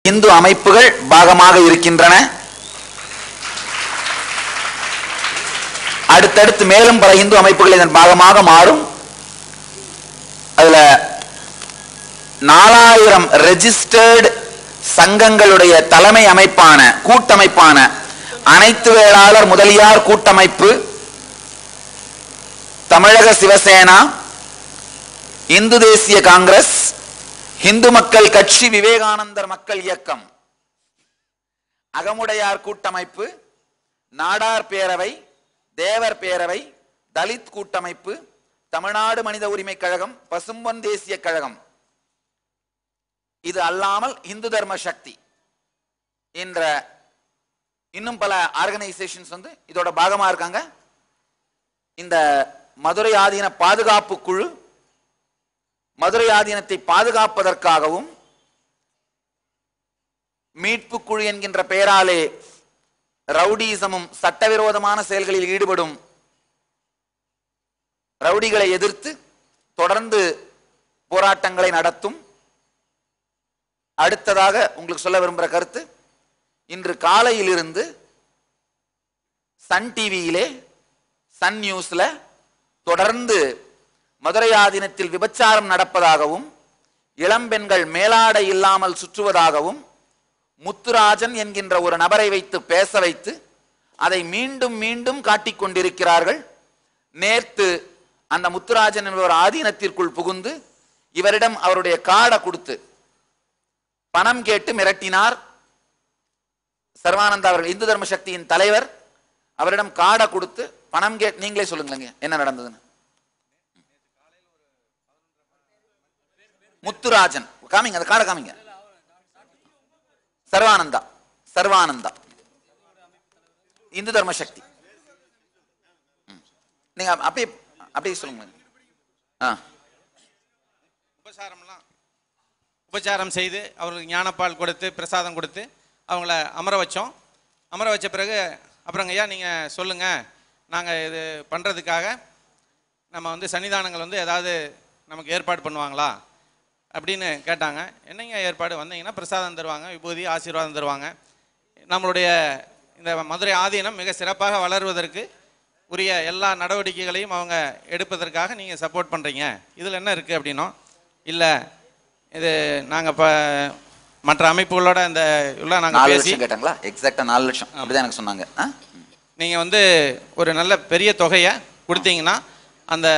இந்து அமைப்புகள் பாகமாக இருக்கின்றன. அடுத்தடுத்து மேலும் பல இந்து அமைப்புகள் இதன் பாகமாக மாறும். அதுல 4000 ரெஜிஸ்டர்டு சங்கங்களுடைய தலைமை அமைப்பான கூட்டமைப்பான அனைத்து வேளாளர் முதலியார் கூட்டமைப்பு, தமிழக சிவசேனா, இந்து தேசிய காங்கிரஸ், இந்து மக்கள் கட்சி, விவேகானந்தர் மக்கள் இயக்கம், அகமுடையார் கூட்டமைப்பு, நாடார் பேரவை, தேவர் பேரவை, தலித் கூட்டமைப்பு, தமிழ்நாடு மனித உரிமை கழகம், பசும்பொன் தேசிய கழகம், இது அல்லாமல் இந்து தர்ம சக்தி என்ற இன்னும் பல ஆர்கனைசேஷன்ஸ் இதோட பாகமா இருக்காங்க. இந்த மதுரை ஆதீன பாதுகாப்பு குழு மதுரை ஆதீனத்தை பாதுகாப்பதற்காகவும் மீட்பு குழு என்கின்ற பெயராலே ரவுடிசமும் சட்டவிரோதமான செயல்களில் ஈடுபடும் ரவுடிகளை எதிர்த்து தொடர்ந்து போராட்டங்களை நடத்தும். அடுத்ததாக உங்களுக்கு சொல்ல விரும்புகிற கருத்து, இன்று காலையிலிருந்து சன் டிவியிலே, சன் நியூஸ்ல தொடர்ந்து மதுரை ஆதீனத்தில் விபச்சாரம் நடப்பதாகவும், இளம்பெண்கள் மேலாடை இல்லாமல் சுற்றுவதாகவும், முத்துராஜன் என்கின்ற ஒரு நபரை வைத்து பேச வைத்து அதை மீண்டும் மீண்டும் காட்டிக் கொண்டிருக்கிறார்கள். நேற்று அந்த முத்துராஜன் என்பவர் ஆதீனத்திற்குள் புகுந்து இவரிடம் அவருடைய கார்டை கொடுத்து பணம் கேட்டு மிரட்டினார். சர்வானந்தா அவர்கள், இந்து தர்ம சக்தியின் தலைவர், அவரிடம் கார்டை கொடுத்து பணம் கேட்டு, நீங்களே சொல்லுங்க என்ன நடந்ததுன்னு. முத்துராஜன் காமிங்க, அந்த கார்டை காமிங்க. சர்வானந்தா, சர்வானந்தா இந்து தர்ம சக்தி. நீங்க அப்படியே சொல்லுங்க. உபச்சாரம் செய்து அவர்களுக்கு ஞானப்பால் கொடுத்து பிரசாதம் கொடுத்து அவங்கள அமர வச்சோம். அமர வச்ச பிறகு அப்புறங்க ஐயா நீங்கள் சொல்லுங்கள், நாங்கள் இது பண்ணுறதுக்காக நம்ம சன்னிதானங்கள் ஏதாவது நமக்கு ஏற்பாடு பண்ணுவாங்களா அப்படின்னு கேட்டாங்க. என்னங்க ஏற்பாடு? வந்தீங்கன்னா பிரசாதம் தருவாங்க, விபூதி ஆசீர்வாதம் தருவாங்க. நம்மளுடைய இந்த மதுரை ஆதீனம் மிக சிறப்பாக வளருவதற்கு உரிய எல்லா நடவடிக்கைகளையும் அவங்க எடுப்பதற்காக நீங்கள் சப்போர்ட் பண்ணுறீங்க, இதில் என்ன இருக்குது அப்படின்னோம். இல்லை, இது நாங்கள் இப்போ மற்ற அமைப்புகளோட இந்த உள்ள நாங்கள் பேசி கேட்டாங்களா, எக்ஸாக்டாக 4 லட்சம் அப்படிதான் எனக்கு சொன்னாங்க. நீங்கள் ஒரு நல்ல பெரிய தொகையை கொடுத்தீங்கன்னா அந்த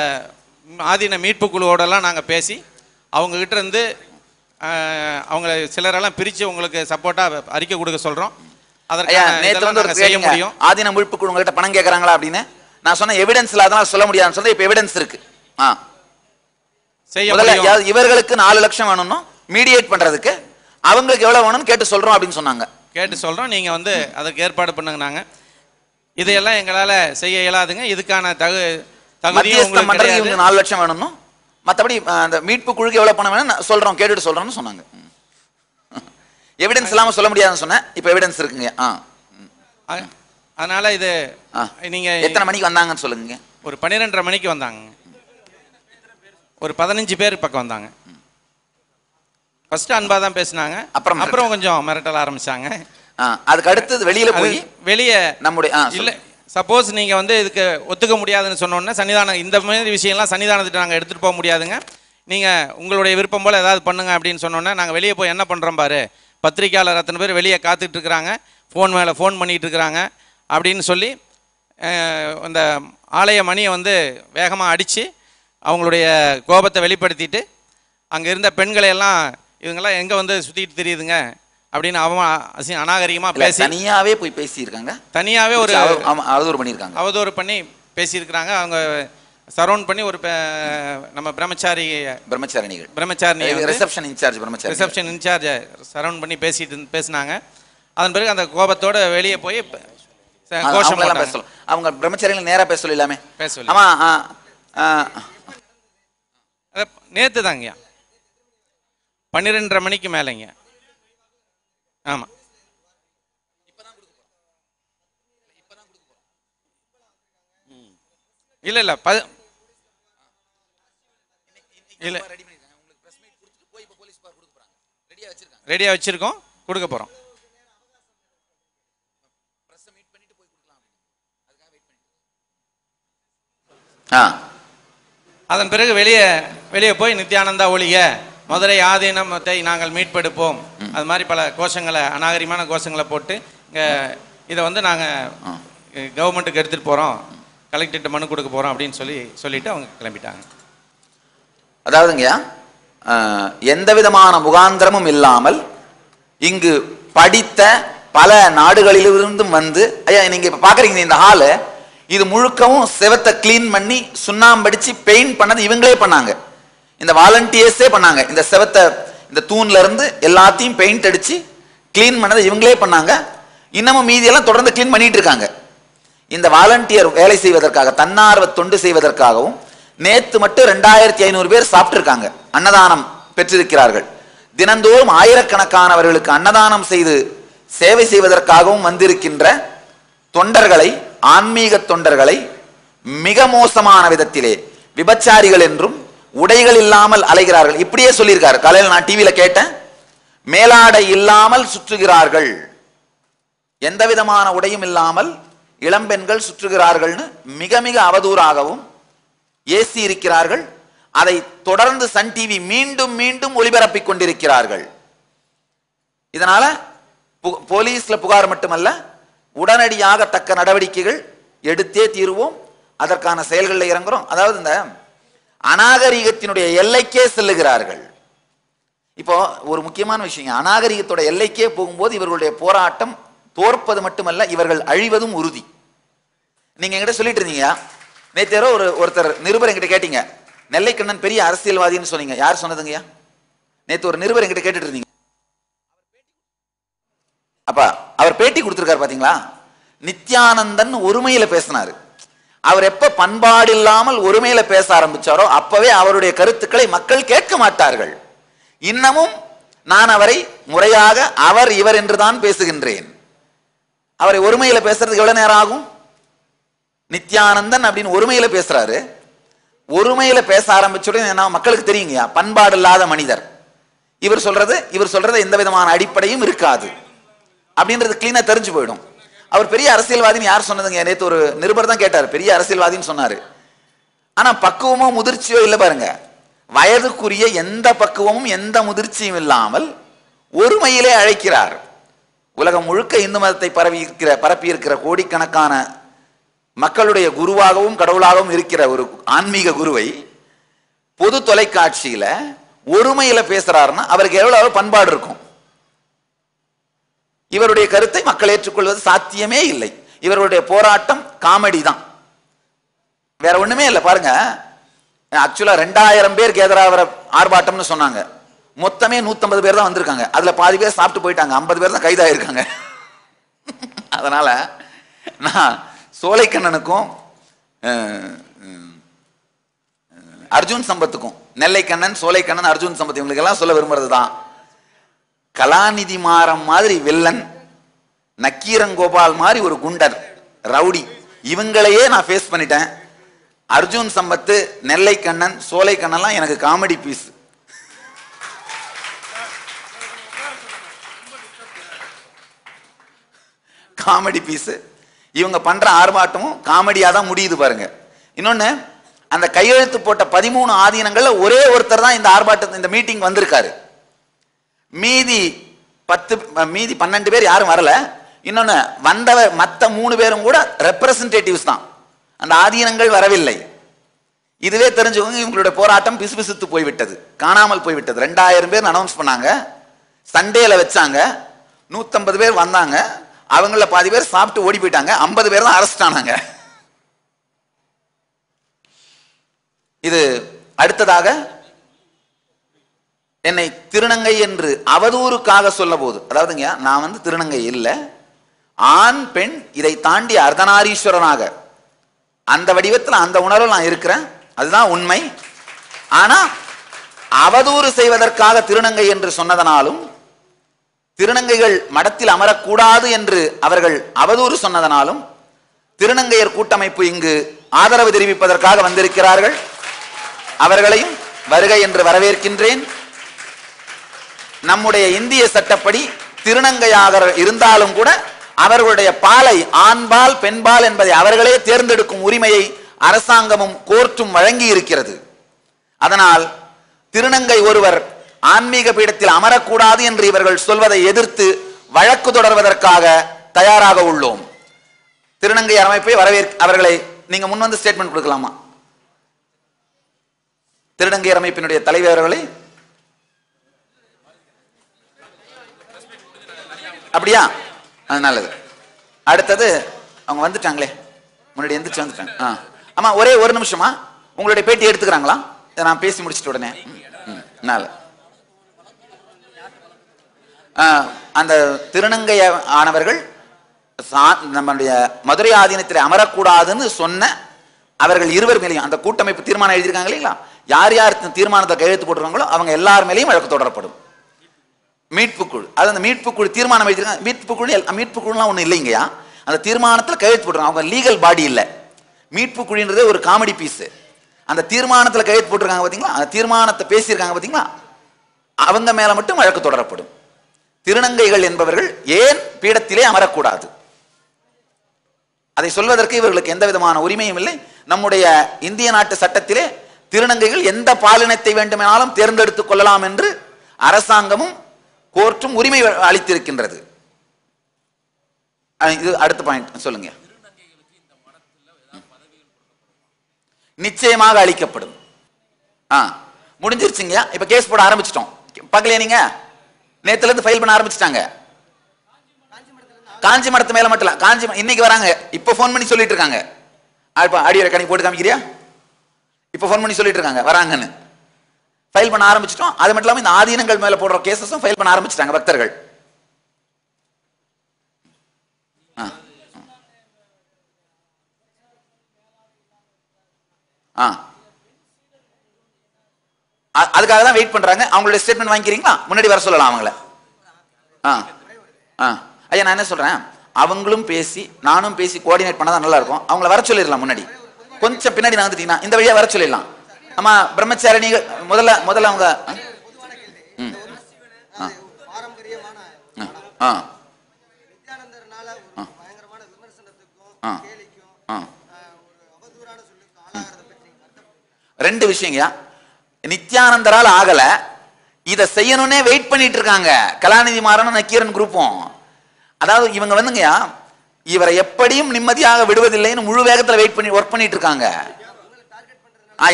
ஆதீன மீட்பு குழுவோடலாம் நாங்கள் பேசி அவங்ககிட்ட இருந்து அவங்க சிலரெல்லாம் பிரித்து உங்களுக்கு சப்போர்ட்டாக அறிக்கை கொடுக்க சொல்கிறோம். அதற்கு செய்ய முடியும். ஆதீன மீட்பு குழு உங்கள்கிட்ட பணம் கேட்குறாங்களா அப்படின்னு நான் சொன்ன எவிடன்ஸ் இல்லாதனால சொல்ல முடியாதுன்னு சொன்னேன். இப்போ எவிடன்ஸ் இருக்கு. இவர்களுக்கு 4 லட்சம் வேணும்னு மீடியேட் பண்றதுக்கு அவங்களுக்கு எவ்வளவு வேணும்னு கேட்டு சொல்றோம் அப்படின்னு சொன்னாங்க. கேட்டு சொல்றோம், நீங்க அதுக்கு ஏற்பாடு பண்ணுங்க. நாங்க இதையெல்லாம் எங்களால செய்ய இயலாதுங்க, இதுக்கான தகுதி உங்களுக்கு 4 லட்சம் வேணும்னு, மற்றபடி அந்த மீட்பு குழுக்கு எவ்வளவு பணம் வேணும் சொல்றோம், கேட்டுட்டு சொல்றோம்னு சொன்னாங்க. எவிடன்ஸ் இல்லாம சொல்ல முடியாதுன்னு சொன்னேன். இப்போ எவிடன்ஸ் இருக்குங்க. அதனால இது நீங்க எத்தனை மணிக்கு வந்தாங்கன்னு சொல்லுங்க. ஒரு 12:30 மணிக்கு வந்தாங்க. ஒரு 15 பேர் பக்கம் வந்தாங்க. ஃபர்ஸ்ட் அன்பா தான் பேசினாங்க, அப்புறம் கொஞ்சம் மிரட்டல் ஆரம்பிச்சாங்க. அதுக்கு அடுத்தது வெளியே நம்முடைய இல்ல, சப்போஸ் நீங்க இதுக்கு ஒத்துக்க முடியாதுன்னு சொன்னோன்னா சன்னிதானம் இந்த மாதிரி விஷயம்லாம் சன்னிதானத்துக்கு நாங்கள் எடுத்துட்டு போக முடியாதுங்க, நீங்க உங்களுடைய விருப்பம் போல ஏதாவது பண்ணுங்க அப்படின்னு சொன்னோன்னா நாங்கள் வெளியே போய் என்ன பண்றோம் பாரு, பத்திரிக்கையாளர் அத்தனை பேர் வெளியே காத்துட்டு இருக்கிறாங்க, ஃபோன் மேலே ஃபோன் பண்ணிட்டு இருக்கிறாங்க அப்படின்னு சொல்லி அந்த ஆலய மணியை வேகமாக அடித்து அவங்களுடைய கோபத்தை வெளிப்படுத்திட்டு அங்கே இருந்த பெண்களை எல்லாம் இவங்கெல்லாம் எங்கே சுற்றிட்டு தெரியுதுங்க அப்படின்னு அநாகரிகமாக பேசி தனியாகவே போய் பேசியிருக்காங்க. தனியாகவே ஒரு அவதூறு பண்ணியிருக்காங்க, அவதூறு பண்ணி பேசியிருக்கிறாங்க. அவங்க சரௌண்ட் பண்ணி ஒரு நம்ம பிரம்மச்சாரிணிகள் ரிசப்ஷன் இன்சார்ஜ் சரௌண்ட் பண்ணி பேசினாங்க. அதன் பிறகு அந்த கோபத்தோட வெளியே போய் கோஷம் பேசலாம். அவங்க பிரம்மச்சாரிகள் நேராக பேச சொல்லாமே பேச. நேற்று தாங்கய்யா 12:30 மணிக்கு மேலேங்க. ஆமாம், இல்லை இல்லை இல்லை ரெடியாக வச்சுருக்கோம். கொடுக்க போகிறோம். அதன் பிறகு வெளியே போய் நித்யானந்தா ஒழிக, மதுரை ஆதீனத்தை நாங்கள் மீட்பெடுப்போம், அது மாதிரி பல கோஷங்களை, அநாகரிகமான கோஷங்களை போட்டு இதை வந்து நாங்கள் கவர்மெண்ட்டுக்கு எடுத்துகிட்டு போகிறோம், கலெக்டர்கிட்ட மனு கொடுக்க போகிறோம் அப்படின்னு சொல்லிட்டு அவங்க கிளம்பிட்டாங்க. அதாவதுங்கய்யா, எந்த விதமான முகாந்திரமும் இல்லாமல் இங்கு படித்த பல நாடுகளிலிருந்தும் வந்து, ஐயா நீங்க இப்ப பாக்குறீங்க இந்த ஹாலு, இது முழுக்கவும் செவத்தை கிளீன் பண்ணி சுண்ணாம்படிச்சு பெயிண்ட் பண்ணது இவங்களே பண்ணாங்க. இந்த வாலண்டியர்ஸே பண்ணாங்க. இந்த செவத்தை, இந்த தூண்ல இருந்து எல்லாத்தையும் பெயிண்ட் அடிச்சு கிளீன் பண்ணதை இவங்களே பண்ணாங்க. இன்னமும் மீதியெல்லாம் தொடர்ந்து கிளீன் பண்ணிட்டு இருக்காங்க. இந்த வாலண்டியர் வேலை செய்வதற்காக, தன்னார்வ தொண்டு செய்வதற்காகவும் நேத்து மட்டும் 2500 பேர் சாப்பிட்டு இருக்காங்க, அன்னதானம் பெற்றிருக்கிறார்கள். தினந்தோறும் ஆயிரக்கணக்கானவர்களுக்கு அன்னதானம் செய்து சேவை செய்வதற்காகவும் வந்திருக்கின்ற தொண்டர்களை, ஆன்மீக தொண்டர்களை மிக மோசமான விதத்திலே விபச்சாரிகள் என்றும் உடைகள் இல்லாமல் அலைகிறார்கள். இப்படியே சொல்லியிருக்காரு. காலையில் நான் டிவியில கேட்டேன், மேலாடை இல்லாமல் சுற்றுகிறார்கள், எந்த விதமான உடையும் இல்லாமல் இளம்பெண்கள் சுற்றுகிறார்கள்னு மிக மிக அவதூறாகவும் ஏசி இருக்கிறார்கள். அதை தொடர்ந்து சன் டிவி மீண்டும் மீண்டும் ஒளிபரப்பிக் கொண்டிருக்கிறார்கள். இதனால போலீஸ்ல புகார் மட்டுமல்ல, உடனடியாக தக்க நடவடிக்கைகள் எடுத்தே தீர்வோம், அதற்கான செயல்களில் இறங்குறோம். அதாவது இந்த அநாகரிகத்தினுடைய எல்லைக்கே செல்லுகிறார்கள். இப்போ ஒரு முக்கியமான விஷயம், அநாகரிகத்தோட எல்லைக்கே போகும்போது இவர்களுடைய போராட்டம் தோற்பது மட்டுமல்ல, இவர்கள் அழிவதும் உறுதி. நீங்க என்கிட்ட சொல்லிட்டு இருந்தீங்க, நேத்தேரோ ஒருத்தர் நிருபர் என்கிட்ட கேட்டீங்க, நெல்லைக்கண்ணன் பெரிய அரசியல்வாதின்னு சொன்னீங்க. யார் சொன்னதுங்கய்யா? நேத்து ஒரு நிருபர் என்கிட்ட கேட்டுட்டு இருந்தீங்க. அப்பா அவர் பேட்டி கொடுத்திருக்காரு பாத்தீங்களா? நித்யானந்தன் ஒருமையில பேசினாரு. அவர் எப்ப பண்பாடு இல்லாமல் ஒருமையில பேச ஆரம்பிச்சாரோ அப்பவே அவருடைய கருத்துக்களை மக்கள் கேட்க மாட்டார்கள். இன்னமும் நான் அவரை முறையாக அவர் இவர் என்றுதான் பேசுகின்றேன். அவரை ஒருமையில பேசுறதுக்கு எவ்வளவு நேரம் ஆகும்? நித்யானந்தன் அப்படின்னு ஒருமையில பேசுறாரு. ஒருமையில பேச ஆரம்பிச்சுடன் மக்களுக்கு தெரியுங்கயா, பண்பாடு இல்லாத மனிதர், இவர் சொல்றது எந்த விதமான அடிப்படையும் இருக்காது அப்படின்றது கிளீனா தெரிஞ்சு போயிடும். அவர் பெரிய அரசியல்வாதின்னு யார் சொன்னதுங்க? நேற்று ஒரு நிருபர் தான் கேட்டார், பெரிய அரசியல்வாதின்னு சொன்னாரு. ஆனா பக்குவமோ முதிர்ச்சியோ இல்லை பாருங்க. வயதுக்குரிய எந்த பக்குவமும் எந்த முதிர்ச்சியும் இல்லாமல் ஒருமையிலே அழைக்கிறார். உலகம் முழுக்க இந்து மதத்தை பரப்பி இருக்கிற கோடிக்கணக்கான மக்களுடைய குருவாகவும் கடவுளாகவும் இருக்கிற ஒரு ஆன்மீக குருவை பொது தொலைக்காட்சியில ஒருமையில பேசுறாருன்னா அவருக்கு எவ்வளவு பண்பாடு இருக்கும்? இவருடைய கருத்தை மக்கள் ஏற்றுக்கொள்வது சாத்தியமே இல்லை. இவருடைய போராட்டம் காமெடி தான், வேற ஒண்ணுமே இல்லை. பாருங்க, ஆக்சுவலா 2000 பேர் கேதராவர ஆர்ப்பாட்டம்னு சொன்னாங்க. மொத்தமே 150 பேர் தான் வந்திருக்காங்க. அதுல பாதி பேர் சாப்பிட்டு போயிட்டாங்க, 50 பேர் தான் கைதாயிருக்காங்க. அதனால நான் சோலைக்கண்ணனுக்கும் அர்ஜுன் சம்பத்துக்கும், நெல்லைக்கண்ணன், சோலைக்கண்ணன், அர்ஜுன் சம்பத், இவங்களுக்கு எல்லாம் சொல்ல விரும்புறது தான், கலாநிதி மாறம் மாதிரி வில்லன், நக்கீரங்கோபால் மாதிரி ஒரு குண்டர் ரவுடி, இவங்களையே நான் ஃபேஸ் பண்ணிட்டேன். அர்ஜுன் சம்பத்து, நெல்லைக்கண்ணன், சோலைக்கண்ணன்லாம் எனக்கு காமெடி பீஸ். Comedy piece. இவங்க பண்ற ஆர்ப்பாட்டமும் காமெடியா தான் முடியுது பாருங்க. இன்னொன்னு, அந்த கையெழுத்து போட்ட 13 ஆதீனங்கள்ல ஒரே ஒருத்தர் தான் இந்த ஆர்ப்பாட்டத்தை, இந்த மீட்டிங் வந்திருக்காரு. மீதி 12 பேர் யாரும் வரல. இன்னொன்னு, வந்தவர் மற்ற 3 பேரும் கூட ரெப்ரசன்டேட்டிவ்ஸ் தான், அந்த ஆதீனங்கள் வரவில்லை. இதுவே தெரிஞ்சுக்கோங்க, இவங்களுடைய போராட்டம் பிசுபிசுத்து போய்விட்டது, காணாமல் போய்விட்டது. 2000 பேர் அனௌன்ஸ் பண்ணாங்க, சண்டேல வச்சாங்க, 150 பேர் வந்தாங்க, அவங்கள பாதி பேர் சாப்பிட்டு ஓடி போயிட்டாங்க, 50 பேர் தான் அரெஸ்ட் ஆனாங்க. இது அடுத்ததாக என்னை திருநங்கை என்று அவதூறுக்காக சொல்ல போது, அதாவதுங்க நான் திருநங்கை இல்லை, ஆண் பெண் இதை தாண்டி அர்த்தநாரீஸ்வரனாக அந்த வடிவத்தில் அந்த உணர்வில் நான் இருக்கிறேன், அதுதான் உண்மை. ஆனா அவதூறு செய்வதற்காக திருநங்கை என்று சொன்னதனாலும், திருநங்கைகள் மடத்தில் அமரக்கூடாது என்று அவர்கள் அவதூறு சொன்னதனாலும் திருநங்கையர் கூட்டமைப்பு இங்கு ஆதரவு தெரிவிப்பதற்காக வந்திருக்கிறார்கள். அவர்களையும் வருகை என்று வரவேற்கின்றேன். நம்முடைய இந்திய சட்டப்படி திருநங்கையாக இருந்தாலும் கூட அவர்களுடைய பாலை ஆண்பால் பெண்பால் என்பதை அவர்களே தேர்ந்தெடுக்கும் உரிமையை அரசாங்கமும் கோர்ட்டும் வழங்கி இருக்கிறது. அதனால் திருநங்கை ஒருவர் ஆன்மீக பீடத்தில் அமரக்கூடாது என்று இவர்கள் சொல்வதை எதிர்த்து வழக்கு தொடர்வதற்காக தயாராக உள்ளோம். திருநங்கை அமைப்பை அவர்களை நீங்க முன் வந்து ஸ்டேட்மெண்ட் கொடுக்கலாமா? திருநங்கை அமைப்பினுடைய தலைவர்களை அப்படியா? நல்லது. அடுத்தது அவங்க வந்துட்டாங்களே, முன்னாடி எந்திரிச்சு வந்துட்டாங்க. ஆமா, ஒரே ஒரு நிமிஷமா உங்களுடைய பேட்டி எடுத்துக்கிறாங்களா? நான் பேசி முடிச்சிட்டு உடனே அந்த திருநங்கை ஆனவர்கள் நம்முடைய மதுரை ஆதீனத்தில் அமரக்கூடாதுன்னு சொன்ன அவர்கள் இருவர் மேலேயும் அந்த கூட்டமைப்பு தீர்மானம் எழுதியிருக்காங்க இல்லைங்களா? யார் யார் தீர்மானத்தை கையெழுத்து போட்டுருக்காங்களோ அவங்க எல்லார் மேலேயும் வழக்கு தொடரப்படும். மீட்பு குழு, அது அந்த மீட்பு குழு தீர்மானம் எழுதியிருக்காங்க. மீட்பு குழுலாம் ஒன்றும் இல்லைங்கயா, அந்த தீர்மானத்தில் கையெழுத்து போட்டுருக்காங்க. அவங்க லீகல் பாடி இல்லை. மீட்பு குழுன்றது ஒரு காமெடி பீஸ். அந்த தீர்மானத்தில் கையெழுத்து போட்டிருக்காங்க பார்த்தீங்களா, அந்த தீர்மானத்தை பேசியிருக்காங்க பார்த்தீங்களா, அவங்க மேல மட்டும் வழக்கு தொடரப்படும். திருநங்கைகள் என்பவர்கள் ஏன் பீடத்திலே அமரக்கூடாது அதை சொல்வதற்கு இவர்களுக்கு எந்த விதமான உரிமையும் இல்லை. நம்முடைய இந்திய நாட்டு சட்டத்திலே திருநங்கைகள் எந்த பாலினத்தை வேண்டுமானாலும் தேர்ந்தெடுத்துக் கொள்ளலாம் என்று அரசாங்கமும் கோர்ட்டும் உரிமை அளித்திருக்கின்றது. இது அடுத்த பாயிண்ட் சொல்லுங்க. நிச்சயமாக அளிக்கப்படும். முடிஞ்சிருச்சுங்க. இப்ப கேஸ் போட ஆரம்பிச்சிட்டோம். பார்க்கலையா நீங்க? நேத்துல இருந்து ஃபைல் பண்ண ஆரம்பிச்சிட்டாங்க. காஞ்சி மடத்து மேல மட்டும் காஞ்சி இன்னைக்கு வராங்க. இப்ப போன் பண்ணி சொல்லிட்டு இருக்காங்க. ஆடியோ ரெக்கார்டிங் போட்டு காமிக்கிறியா? இப்ப போன் பண்ணி சொல்லிட்டு இருக்காங்க வராங்கன்னு. ஃபைல் பண்ண ஆரம்பிச்சிட்டோம். அது மட்டும் இல்லாம இந்த ஆதீனங்கள் மேல போடுற கேசஸும் ஃபைல் பண்ண ஆரம்பிச்சிட்டாங்க பக்தர்கள். அதுக்காக தான் வெயிட் பண்றாங்க. அவங்களுடைய ஸ்டேட்மெண்ட் வாங்கிக்கிறீங்களா? முன்னாடி வர சொல்லலாம் அவங்கள. ஐயா நான் என்ன சொல்றேன், அவங்களும் பேசி நானும் பேசி கோஆர்டினேட் பண்ணாதான் நல்லா இருக்கும். அவங்கள வர சொல்லிடலாம். முன்னாடி கொஞ்சம் பின்னாடி வந்துட்டீங்கன்னா இந்த வழியா வர சொல்லிடலாம். ஆமா, பிரம்மச்சாரிணிகள் முதல்ல அவங்க ரெண்டு விஷயங்க. நித்யானந்தரால் ஆகல, இதை செய்யணும்னே வெயிட் பண்ணிட்டு இருக்காங்க கலாநிதி மாறனும் நக்கீரன் குரூப்பும். அதாவது இவங்க வந்துங்கயா இவரை எப்படியும் நிம்மதியாக விடுவதில்லைன்னு முழு வேகத்தில் வெயிட் பண்ணி ஒர்க் பண்ணிட்டு இருக்காங்க.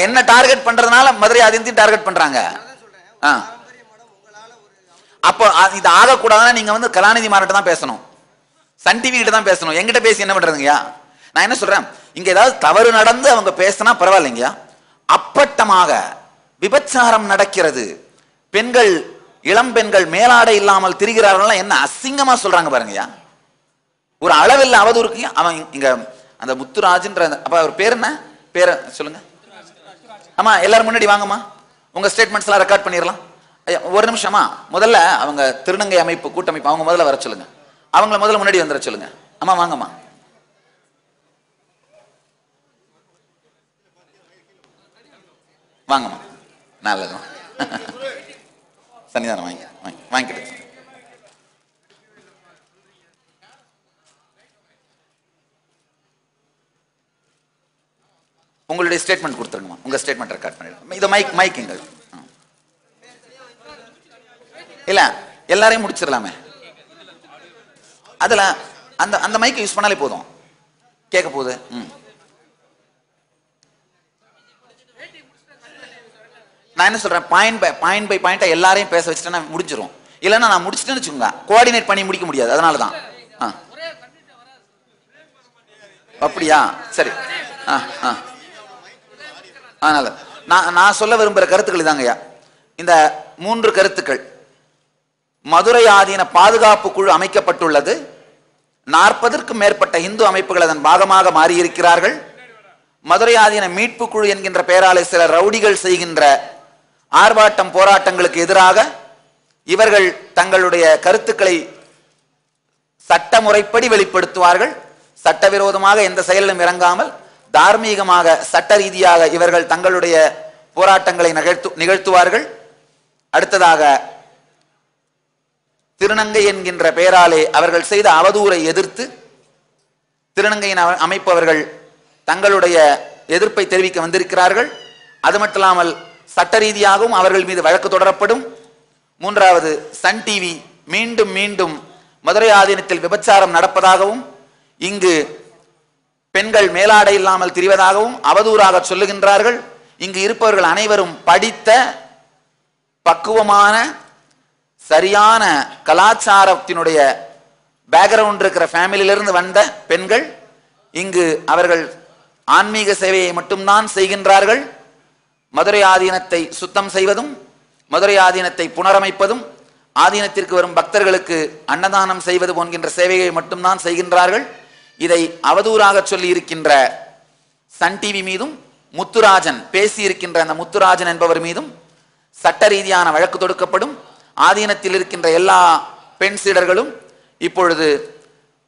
என்ன டார்கெட் பண்றதுனால மதுரை ஆதீனத்தையும் டார்கெட் பண்றாங்க. அப்போ இது ஆகக்கூடாதுன்னா நீங்க வந்து கலாநிதி மாறட்ட தான் பேசணும், சன் டிவி கிட்ட தான் பேசணும். எங்கிட்ட பேசி என்ன பண்றதுங்கய்யா? நான் என்ன சொல்றேன், இங்க ஏதாவது தவறு நடந்து அவங்க பேசினா பரவாயில்லைங்கய்யா. அப்பட்டமாக விபச்சாரம் நடக்கிறது, பெண்கள் இளம் பெண்கள் மேலாடை இல்லாமல் திரிகிறார்கள், என்ன அசிங்கமா சொல்றாங்க பாருங்கய்யா. ஒரு அளவில் அவதூறுக்கு அவன் இங்க அந்த முத்துராஜ்ன்ற அப்ப அவர் பேர் என்ன பேரை சொல்லுங்க. ஆமா, எல்லாரும் முன்னாடி வாங்கம்மா, உங்க ஸ்டேட்மெண்ட்ஸ் எல்லாம் ரெக்கார்ட் பண்ணிடலாம். ஒரு நிமிஷமா முதல்ல அவங்க திருநங்கை அமைப்பு கூட்டமைப்பு அவங்க முதல்ல வர சொல்லுங்க. அவங்கள முதல்ல முன்னாடி வந்துட சொல்லுங்க. அம்மா வாங்கம்மா. வாங்கம்மா, நல்லதும் சன்னிதானம் வாங்கிக்கிட்டு உங்களுடைய ஸ்டேட்மெண்ட் கொடுத்துருங்கம்மா. உங்க ஸ்டேட்மெண்ட் ரெக்கார்ட் பண்ணிடுங்க. இது மைக்குங்க இல்ல, எல்லாரையும் முடிச்சிடலாமே. அதுல அந்த அந்த மைக்கை யூஸ் பண்ணாலே போதும், கேட்க போகுது. நான் என்ன சொல்றேன், பாயிண்ட் பை பாயிண்டா எல்லாரையும் பேச வச்சுட்டேன்னா முடிஞ்சிடும். இல்லைன்னா நான் முடிச்சுட்டேன்னு வச்சுக்கோங்க, கோஆர்டினேட் பண்ணி முடிக்க முடியாது. அதனாலதான். அப்படியா? சரி. அதனால நான் சொல்ல விரும்புகிற கருத்துக்கள் இதாங்கய்யா. இந்த 3 கருத்துக்கள். மதுரை ஆதீன பாதுகாப்பு குழு அமைக்கப்பட்டுள்ளது. 40ற்கும் மேற்பட்ட இந்து அமைப்புகள் அதன் பாகமாக மாறியிருக்கிறார்கள். மதுரை ஆதீன மீட்பு குழு என்கின்ற பெயராலே சில ரவுடிகள் செய்கின்ற ஆர்ப்பாட்டம் போராட்டங்களுக்கு எதிராக இவர்கள் தங்களுடைய கருத்துக்களை சட்டமுறைப்படி வெளிப்படுத்துவார்கள். சட்டவிரோதமாக எந்த செயலிலும் இறங்காமல் தார்மீகமாக சட்ட ரீதியாக இவர்கள் தங்களுடைய போராட்டங்களை நிகழ்த்துவார்கள். அடுத்ததாக திருநங்கை என்கின்ற பெயராலே அவர்கள் செய்த அவதூறை எதிர்த்து திருநங்கையின் அமைப்பு அவர்கள் தங்களுடைய எதிர்ப்பை தெரிவிக்க வந்திருக்கிறார்கள். அது மட்டுமில்லாமல் சட்ட ரீதியாகவும் அவர்கள் மீது வழக்கு தொடரப்படும். மூன்றாவது, சன் டிவி மீண்டும் மீண்டும் மதுரை ஆதீனத்தில் விபச்சாரம் நடப்பதாகவும் இங்கு பெண்கள் மேலாடை இல்லாமல் திரிவதாகவும் அவதூறாக சொல்லுகின்றார்கள். இங்கு இருப்பவர்கள் அனைவரும் படித்த பக்குவமான சரியான கலாச்சாரத்தினுடைய பேக்ரவுண்ட் இருக்கிற ஃபேமிலியிலிருந்து வந்த பெண்கள். இங்கு அவர்கள் ஆன்மீக சேவையை மட்டும்தான் செய்கின்றார்கள். மதுரை ஆதீனத்தை சுத்தம் செய்வதும் மதுரை ஆதீனத்தை புனரமைப்பதும் ஆதீனத்திற்கு வரும் பக்தர்களுக்கு அன்னதானம் செய்வது போன்கின்ற சேவையை மட்டும்தான் செய்கின்றார்கள். இதை அவதூறாக சொல்லி இருக்கின்ற சன் டிவி மீதும் முத்துராஜன் பேசியிருக்கின்ற அந்த முத்துராஜன் என்பவர் மீதும் சட்ட ரீதியான வழக்கு தொடுக்கப்படும். ஆதீனத்தில் இருக்கின்ற எல்லா பெண் சீடர்களும் இப்பொழுது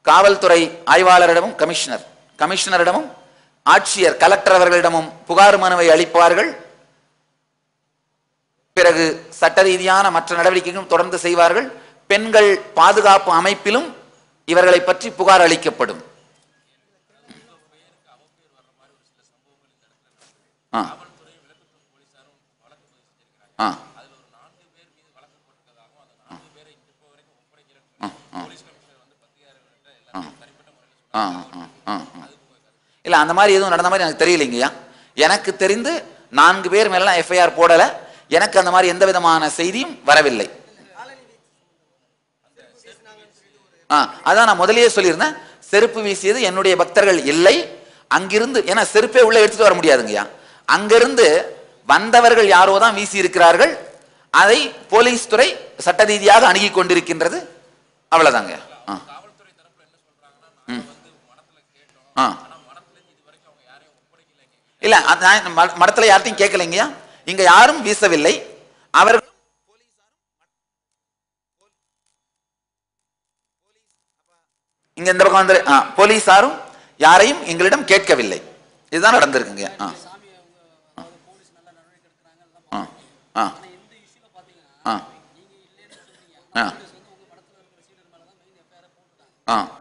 காவல்துறை ஆய்வாளரிடமும் கமிஷனரிடமும் ஆட்சியர் கலெக்டர் அவர்களிடமும் புகார் மனுவை அளிப்பார்கள். பிறகு சட்ட ரீதியான மற்ற நடவடிக்கைகளும் தொடர்ந்து செய்வார்கள். பெண்கள் பாதுகாப்பு அமைப்பிலும் இவர்களை பற்றி புகார் அளிக்கப்படும். இல்ல அந்த மாதிரி எதுவும் நடந்த மாதிரி எனக்கு தெரியலைங்கய்யா. எனக்கு தெரிந்து 4 பேர் மேல எஃப்ஐஆர் போடல. எனக்கு அந்த மாதிரி எந்த விதமான செய்தியும் வரவில்லை. அதான் நான் முதலியே சொல்லியிருந்தேன், செருப்பு வீசியது என்னுடைய பக்தர்கள் இல்லை. அங்கிருந்து, ஏன்னா செருப்பே உள்ள எடுத்துட்டு வர முடியாதுங்கய்யா, அங்கிருந்து வந்தவர்கள் யாரோ தான் வீசி இருக்கிறார்கள். அதை போலீஸ் துறை சட்ட ரீதியாக அணுகி கொண்டிருக்கின்றது. அவ்வளவுதாங்க. இல்ல மடத்துல யார்ட்டையும் கேட்கலைங்கய்யா. இங்க யாரும் வீசவில்லை. அவர்கள் இங்க இந்த பக்கம் வந்து போலீசாரும் யாரையும் எங்களிடம் கேட்கவில்லை. இதுதான் நடந்திருக்குங்க.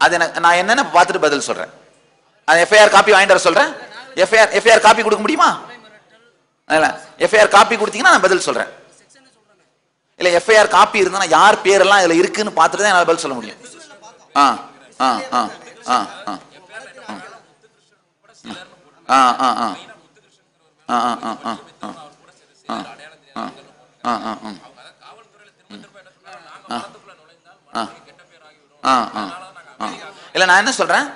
அது நான் என்னன்னு பார்த்துட்டு பதில் சொல்றேன். எஃப்ஐஆர் காப்பி வாங்கிட்டு வர சொல்றேன். எஃப்ஐஆர் காப்பி கொடுக்க முடியுமா? எஃப்ஐஆர் காப்பி கொடுத்தீங்கன்னா நான் பதில் சொல்றேன். இல்ல எஃப்ஐஆர் காப்பி இருந்தா யார் பேரெல்லாம் இதுல இருக்குன்னு பார்த்துட்டு தான் என்னால பதில் சொல்ல முடியும். இல்ல நான் என்ன சொல்றேன்,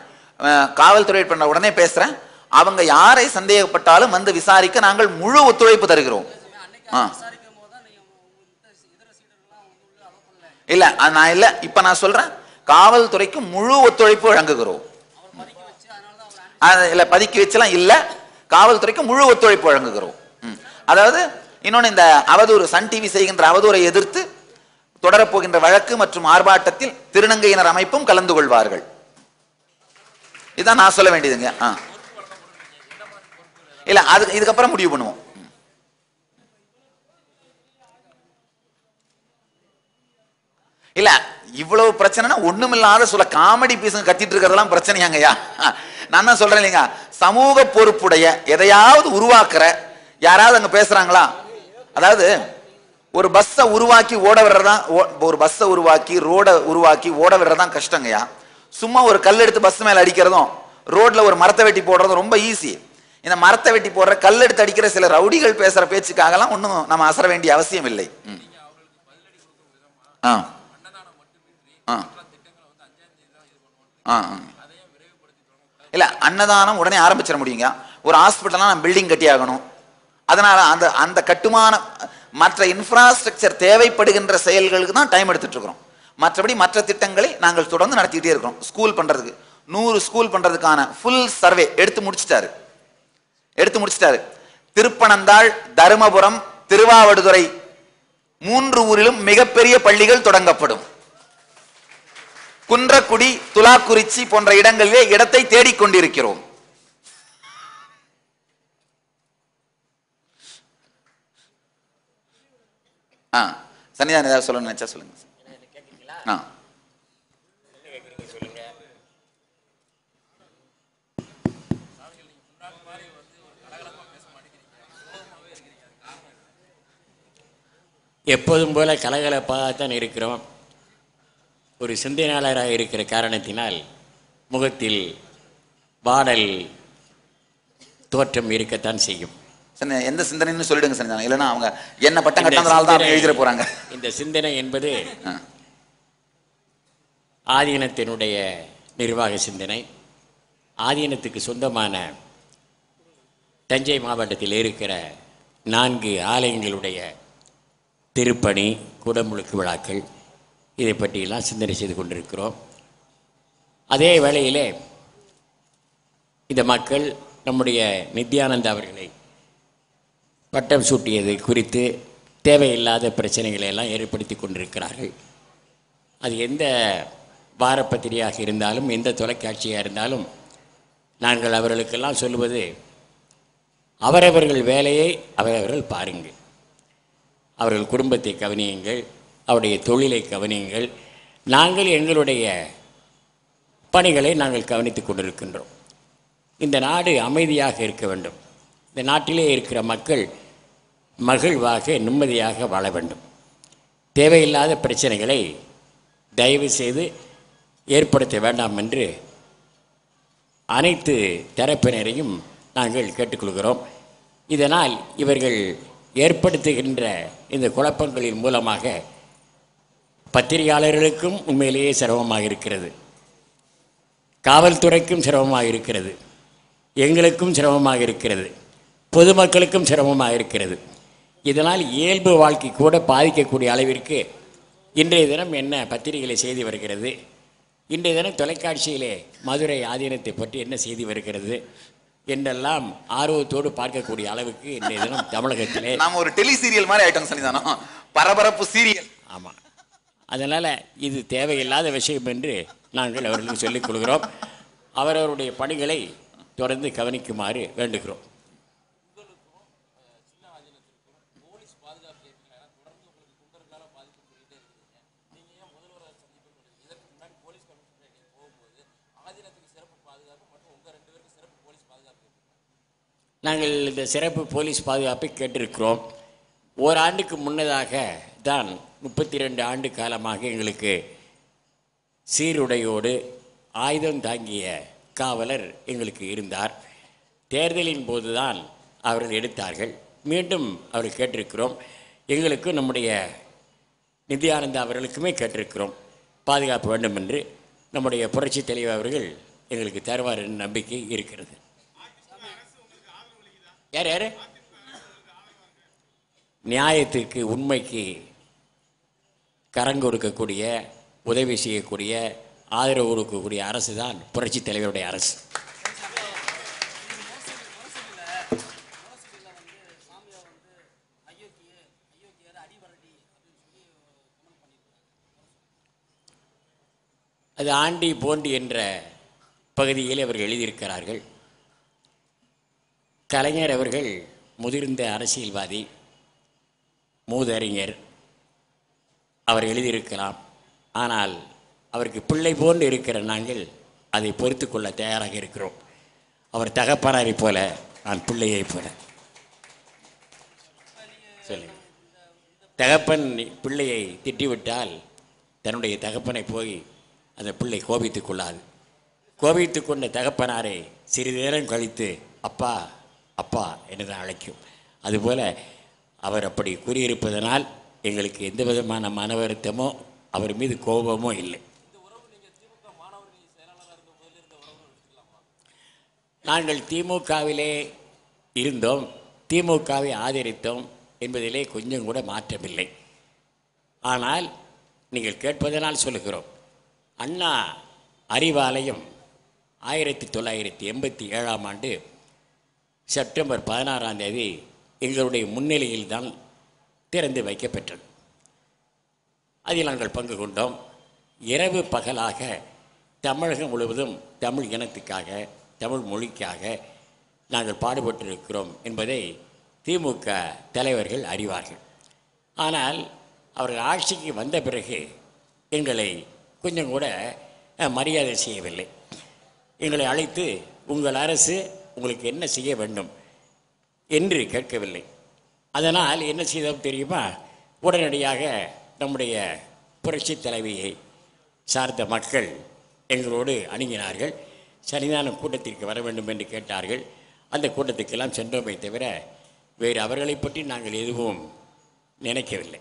காவல்துறை பண்ண உடனே பேசுறேன். அவங்க யாரை சந்தேகப்பட்டாலும் வந்து விசாரிக்க நாங்கள் முழு ஒத்துழைப்பு தருகிறோம். இல்ல நான் இல்ல இப்ப நான் சொல்றேன், காவல்துறைக்கு முழு ஒத்துழைப்பு வழங்குகிறோம். இல்ல பதுக்கி வச்சலாம் இல்ல, காவல்துறைக்கு முழு ஒத்துழைப்பு வழங்குகிறோம். அதாவது இன்னொன்னு, இந்த அவதூறு சன் டிவி செய்கின்ற அவதூறை எதிர்த்து தொடரப்போகின்ற வழக்கு மற்றும் ஆர்ப்பாட்டத்தில் திருநங்கையினர் அமைப்பும் கலந்து கொள்வார்கள். இதான் நான் சொல்ல வேண்டியதுங்க. இல்ல அது இதுக்கப்புறம் முடிவு பண்ணுவோம். இல்ல இவ்வளவு பிரச்சனைனா ஒண்ணுமில்லாத சொல்ல காமெடி பீஸ் கத்திட்டு இருக்கிறதெல்லாம் பிரச்சனையாங்கய்யா. நான் தான் சொல்றேன் இல்லைங்க, சமூக பொறுப்புடைய எதையாவது உருவாக்குற யாராவது அங்க பேசுறாங்களா? அதாவது ஒரு பஸ்ஸை உருவாக்கி ஓட விடுறதா, ஒரு பஸ்ஸை உருவாக்கி ரோட உருவாக்கி ஓட விடுறதான் கஷ்டங்கய்யா. சும்மா ஒரு கல் எடுத்து பஸ் மேல அடிக்கிறதும் ரோட்ல ஒரு மரத்தை வெட்டி போடுறதும் ரொம்ப ஈஸி. இந்த மரத்தை வெட்டி போடுற கல் எடுத்து அடிக்கிற சில ரவுடிகள் பேசுற பேச்சுக்காகலாம் ஒன்றும் நம்ம அசர வேண்டிய அவசியம் இல்லை. இல்ல அன்னதானம் உடனே ஆரம்பிச்சிட முடியுங்க. ஒரு ஹாஸ்பிட்டல்னா நம்ம பில்டிங் கட்டி ஆகணும். அதனால அந்த அந்த கட்டுமான மற்ற இன்ஃப்ராஸ்ட்ரக்சர் தேவைப்படுகின்ற செயல்களுக்கு தான் டைம் எடுத்துட்டு இருக்கிறோம். மற்றபடி மற்ற திட்டங்களை நாங்கள் தொடர்ந்து நடத்திக்கிட்டே இருக்கிறோம். ஸ்கூல் பண்றதுக்கு 100 ஸ்கூல் பண்றதுக்கான ஃபுல் சர்வே எடுத்து முடிச்சிட்டாரு. திருப்பனந்தாள், தருமபுரம், திருவாவடுதுறை 3 ஊரிலும் மிகப்பெரிய பள்ளிகள் தொடங்கப்படும். குன்றக்குடி, துலாக்குறிச்சி போன்ற இடங்களிலே இடத்தை தேடிக்கொண்டிருக்கிறோம். சன்னிதானம் ஏதாவது சொல்லணும்னு நினைச்சா சொல்லுங்க. ஆ எப்போதும் போல கலகலப்பாகத்தான் இருக்கிறோம். ஒரு சிந்தனையாளராக இருக்கிற காரணத்தினால் முகத்தில் பாடல் தோற்றம் இருக்கத்தான் செய்யும். சார் எந்த சிந்தனைன்னு சொல்லிடுங்க சார், இல்லைன்னா அவங்க என்ன பட்டம் கட்டினதுனால தான் அவங்க எழுதிட போறாங்க. இந்த சிந்தனை என்பது ஆதீனத்தினுடைய நிர்வாக சிந்தனை. ஆதீனத்துக்கு சொந்தமான தஞ்சை மாவட்டத்தில் இருக்கிற 4 ஆலயங்களுடைய திருப்பணி, குடமுழுக்கு விழாக்கள், இதை பற்றியெல்லாம் சிந்தனை செய்து கொண்டிருக்கிறோம். அதே வேளையிலே இந்த மக்கள் நம்முடைய நித்யானந்தா அவர்களை பட்டம் சூட்டியது குறித்து தேவையில்லாத பிரச்சனைகளை எல்லாம் ஏற்படுத்தி கொண்டிருக்கிறார்கள். அது எந்த வாரப்பத்திரிகையாக இருந்தாலும், எந்த தொலைக்காட்சியாக இருந்தாலும், நாங்கள் அவர்களுக்கெல்லாம் சொல்லுவது, அவரவர்கள் வேலையை அவரவர்கள் பாருங்கள், அவர்கள் குடும்பத்தை கவனியுங்கள், அவருடைய தொழிலை கவனியுங்கள், நாங்கள் எங்களுடைய பணிகளை நாங்கள் கவனித்து கொண்டிருக்கின்றோம். இந்த நாடு அமைதியாக இருக்க வேண்டும். இந்த நாட்டிலே இருக்கிற மக்கள் மகிழ்வாக நிம்மதியாக வாழ வேண்டும். தேவையில்லாத பிரச்சனைகளை தயவு செய்து ஏற்படுத்த வேண்டாம் என்று அனைத்து தரப்பினரையும் நாங்கள் கேட்டுக்கொள்கிறோம். இதனால் இவர்கள் ஏற்படுத்துகின்ற இந்த குழப்பங்களின் மூலமாக பத்திரிகையாளர்களுக்கும் உண்மையிலேயே சிரமமாக இருக்கிறது, காவல்துறைக்கும் சிரமமாக இருக்கிறது, எங்களுக்கும் சிரமமாக இருக்கிறது, பொதுமக்களுக்கும் சிரமமாக இருக்கிறது. இதனால் இயல்பு வாழ்க்கை கூட பாதிக்கக்கூடிய அளவிற்கு இன்றைய தினம் என்ன பத்திரிகைகளை செய்தி வருகிறது, இன்றைய தினம் தொலைக்காட்சியிலே மதுரை ஆதீனத்தை பற்றி என்ன செய்தி வருகிறது என்றெல்லாம் ஆர்வத்தோடு பார்க்கக்கூடிய அளவுக்கு இன்றைய தினம் தமிழகத்திலே நாம் ஒரு டெலி சீரியல் மாதிரி ஆயிட்டோம் சன்னிதானம், பரபரப்பு சீரியல். ஆமாம், அதனால் இது தேவையில்லாத விஷயம் என்று நாங்கள் அவர்களுக்கு சொல்லிக் கொள்கிறோம். அவரவருடைய பணிகளை தொடர்ந்து கவனிக்குமாறு வேண்டுகிறோம். நாங்கள் இந்த சிறப்பு போலீஸ் பாதுகாப்பை கேட்டிருக்கிறோம். ஓராண்டுக்கு முன்னதாக தான் 32 ஆண்டு காலமாக எங்களுக்கு சீருடையோடு ஆயுதம் தாங்கிய காவலர் எங்களுக்கு இருந்தார். தேர்தலின் போதுதான் அவர்கள் எடுத்தார்கள். மீண்டும் அவர்கள் கேட்டிருக்கிறோம். எங்களுக்கும் நம்முடைய நித்யானந்தா அவர்களுக்குமே கேட்டிருக்கிறோம், பாதுகாப்பு வேண்டும் என்று. நம்முடைய புரட்சித் தலைவர் அவர்கள் எங்களுக்கு தருவார் என்ற நம்பிக்கை இருக்கிறது. யார் யார் நியாயத்துக்கு உண்மைக்கு கரம் கொடுக்கக்கூடிய, உதவி செய்யக்கூடிய, ஆதரவு கொடுக்கக்கூடிய அரசு தான் புரட்சித் தலைவருடைய அரசு. அது ஆண்டி போண்டி என்ற பகுதியில் அவர்கள் எழுதியிருக்கிறார்கள். கலைஞர் அவர்கள் முதிர்ந்த அரசியல்வாதி, மூதறிஞர், அவர் எழுதியிருக்கலாம். ஆனால் அவருக்கு பிள்ளை போன்று இருக்கிற நாங்கள் அதை பொறுத்து கொள்ள தயாராக இருக்கிறோம். அவர் தகப்பனாரை போல, நான் பிள்ளையை போல. சொல்லு, தகப்பன் பிள்ளையை திட்டிவிட்டால் தன்னுடைய தகப்பனை போய் அந்த பிள்ளை கோபித்து கொள்ளாது. கோபித்து கொண்ட தகப்பனாரை சிறிது நேரம் கழித்து அப்பா அப்பா என்று தான் அழைக்கும். அதுபோல் அவர் அப்படி கூறியிருப்பதனால் எங்களுக்கு எந்த விதமான மன வருத்தமோ அவர் மீது கோபமோ இல்லை. நாங்கள் திமுகவிலே இருந்தோம், திமுகவை ஆதரித்தோம் என்பதிலே கொஞ்சம் கூட மாற்றமில்லை. ஆனால் நீங்கள் கேட்பதனால் சொல்லுகிறோம். அண்ணா அறிவாலயம் 1987ஆம் ஆண்டு செப்டம்பர் 16ஆம் தேதி எங்களுடைய முன்னிலையில் தான் திறந்து வைக்கப்பெற்றது. அதில் நாங்கள் பங்கு கொண்டோம். இரவு பகலாக தமிழகம் முழுவதும் தமிழ் இனத்துக்காக, தமிழ் மொழிக்காக நாங்கள் பாடுபட்டிருக்கிறோம் என்பதை திமுக தலைவர்கள் அறிவார்கள். ஆனால் அவர்கள் ஆட்சிக்கு வந்த பிறகு எங்களை கொஞ்சம் கூட மரியாதை செய்யவில்லை. எங்களை அழைத்து உங்கள் அரசு உங்களுக்கு என்ன செய்ய வேண்டும் என்று கேட்கவில்லை. அதனால் என்ன செய்தோம் தெரியுமா? உடனடியாக நம்முடைய புரட்சி தலைவியை சார்ந்த மக்கள் எங்களோடு அணுகினார்கள். சன்னிதான கூட்டத்திற்கு வர வேண்டும் என்று கேட்டார்கள். அந்த கூட்டத்துக்கெல்லாம் சென்றோமே தவிர வேறு அவர்களை பற்றி நாங்கள் எதுவும் நினைக்கவில்லை.